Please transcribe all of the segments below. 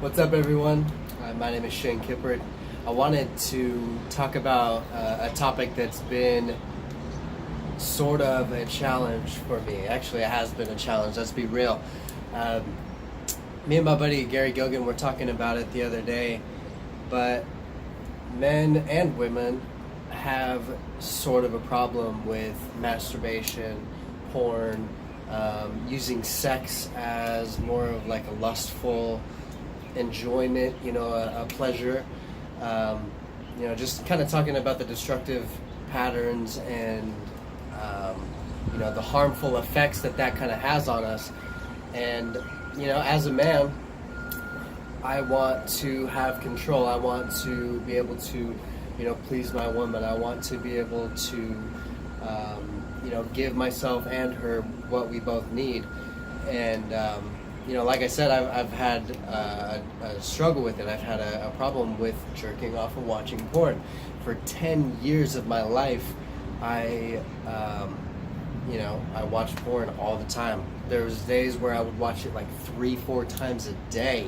What's up, everyone? My name is Shane Kippert. I wanted to talk about a topic that's been sort of a challenge for me. Actually, it has been a challenge, let's be real. Me and my buddy Gary Gilgan were talking about it the other day, but men and women have sort of a problem with masturbation, porn, using sex as more of like a lustful enjoyment, a pleasure. Just kind of talking about the destructive patterns and the harmful effects that kind of has on us. And as a man, I want to have control. I want to be able to please my woman. I want to be able to give myself and her what we both need. And like I said, I've had a struggle with it. I've had a problem with jerking off and watching porn. For 10 years of my life, I watched porn all the time. There was days where I would watch it like 3-4 times a day.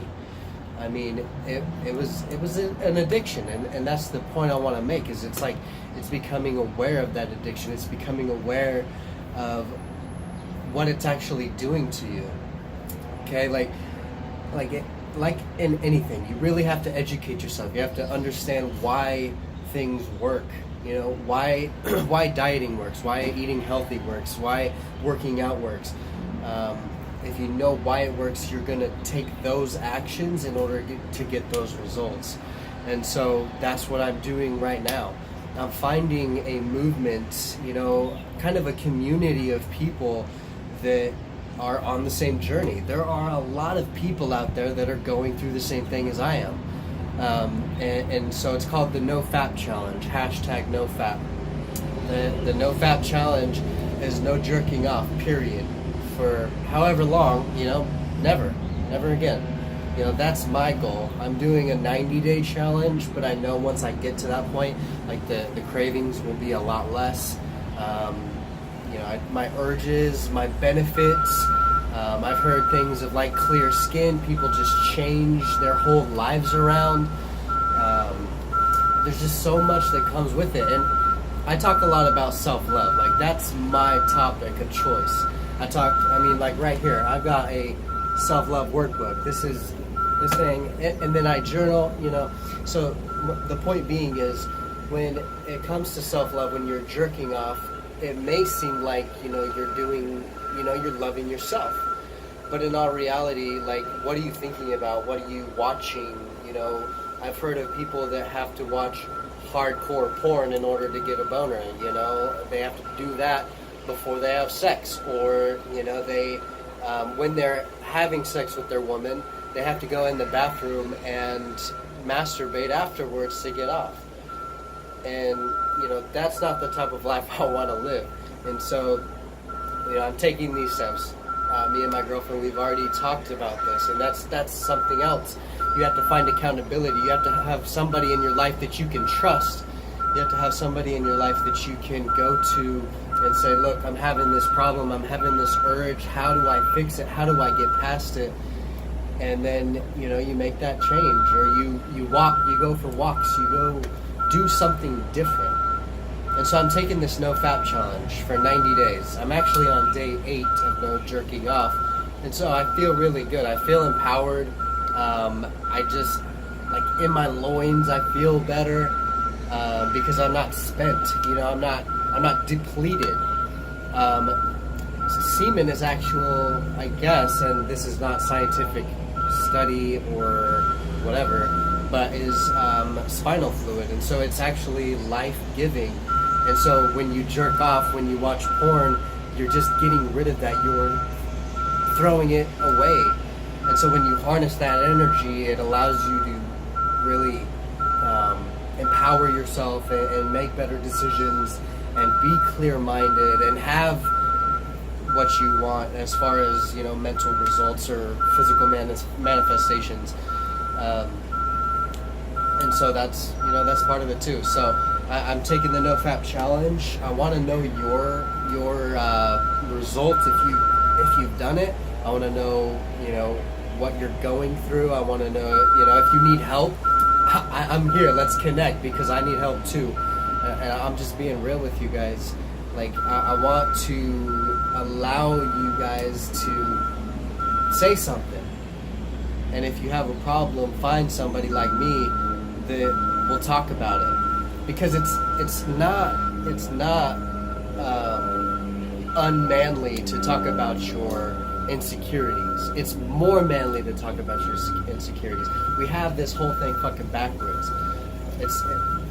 I mean, it was an addiction, and that's the point I want to make. Is it's like it's becoming aware of that addiction. It's becoming aware of what it's actually doing to you. Okay, like in anything, you really have to educate yourself. You have to understand why things work. Why dieting works, why eating healthy works, why working out works. If you know why it works, you're going to take those actions in order to get those results. And so that's what I'm doing right now. I'm finding a movement, kind of a community of people that are on the same journey. There are a lot of people out there that are going through the same thing as I am. And so it's called the NoFap Challenge, #NoFap. The NoFap Challenge is no jerking off, period. For however long, never again. That's my goal. I'm doing a 90-day challenge, but I know once I get to that point, like the cravings will be a lot less. My urges, my benefits. I've heard things of like clear skin. People just change their whole lives around. There's just so much that comes with it. And I talk a lot about self-love. Like, that's my topic of choice. Like right here, I've got a self-love workbook. This thing, and then I journal, So the point being is, when it comes to self-love, when you're jerking off, it may seem like, you're doing, you're loving yourself. But in all reality, like, what are you thinking about? What are you watching? I've heard of people that have to watch hardcore porn in order to get a boner. They have to do that before they have sex, or they when they're having sex with their woman, they have to go in the bathroom and masturbate afterwards to get off. And that's not the type of life I want to live. And so I'm taking these steps. Me and my girlfriend, we've already talked about this, and that's something else. You have to find accountability. You have to have somebody in your life that you can trust. You have to have somebody in your life that you can go to and say, look, I'm having this problem, I'm having this urge, how do I fix it, how do I get past it? And then, you make that change, or you go for walks, you go do something different. And so I'm taking this NoFap challenge for 90 days. I'm actually on day 8 of no jerking off. And so I feel really good. I feel empowered. I just, like, in my loins, I feel better. Because I'm not spent, I'm not depleted. Semen is actual, I guess, and this is not scientific study or whatever, but is spinal fluid, and so it's actually life-giving. And so when you jerk off, when you watch porn, you're just getting rid of that. You're throwing it away. And so when you harness that energy, it allows you to really empower yourself and make better decisions and be clear-minded and have what you want as far as mental results or physical manifestations. And so that's part of it too. So I'm taking the NoFap challenge. I want to know your results if you've done it. I want to know what you're going through. I want to know, if you need help, I'm here. Let's connect because I need help too. And I'm just being real with you guys. Like, I want to allow you guys to say something. And if you have a problem, find somebody like me that will talk about it. Because it's not unmanly to talk about your insecurities. It's more manly to talk about your insecurities. We have this whole thing fucking backwards.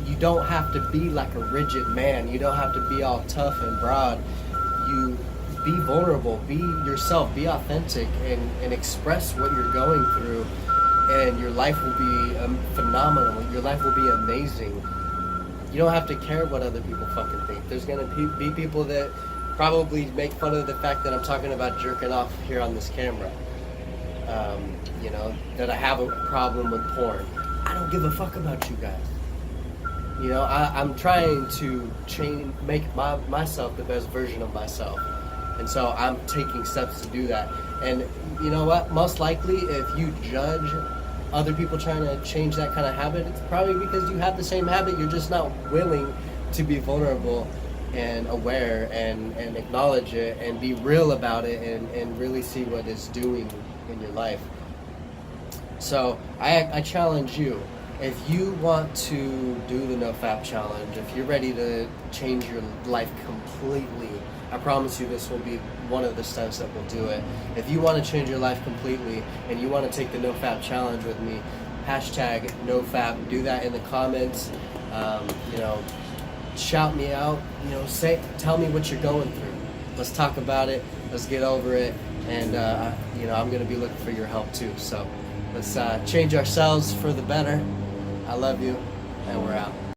You don't have to be like a rigid man. You don't have to be all tough and broad. You be vulnerable, be yourself, be authentic, and express what you're going through, and your life will be phenomenal. Your life will be amazing. You don't have to care what other people fucking think. There's gonna be people that probably make fun of the fact that I'm talking about jerking off here on this camera. That I have a problem with porn. I don't give a fuck about you guys. I'm trying to make myself the best version of myself. And so I'm taking steps to do that. And you know what? Most likely, if you judge other people trying to change that kind of habit, it's probably because you have the same habit. You're just not willing to be vulnerable and aware and acknowledge it and be real about it and really see what it's doing in your life. So I challenge you. If you want to do the NoFap challenge, if you're ready to change your life completely, I promise you this will be one of the steps that will do it. If you want to change your life completely and you want to take the NoFap challenge with me, hashtag NoFap, do that in the comments. Shout me out, tell me what you're going through. Let's talk about it, let's get over it, and I'm going to be looking for your help too. So let's change ourselves for the better. I love you, and we're out.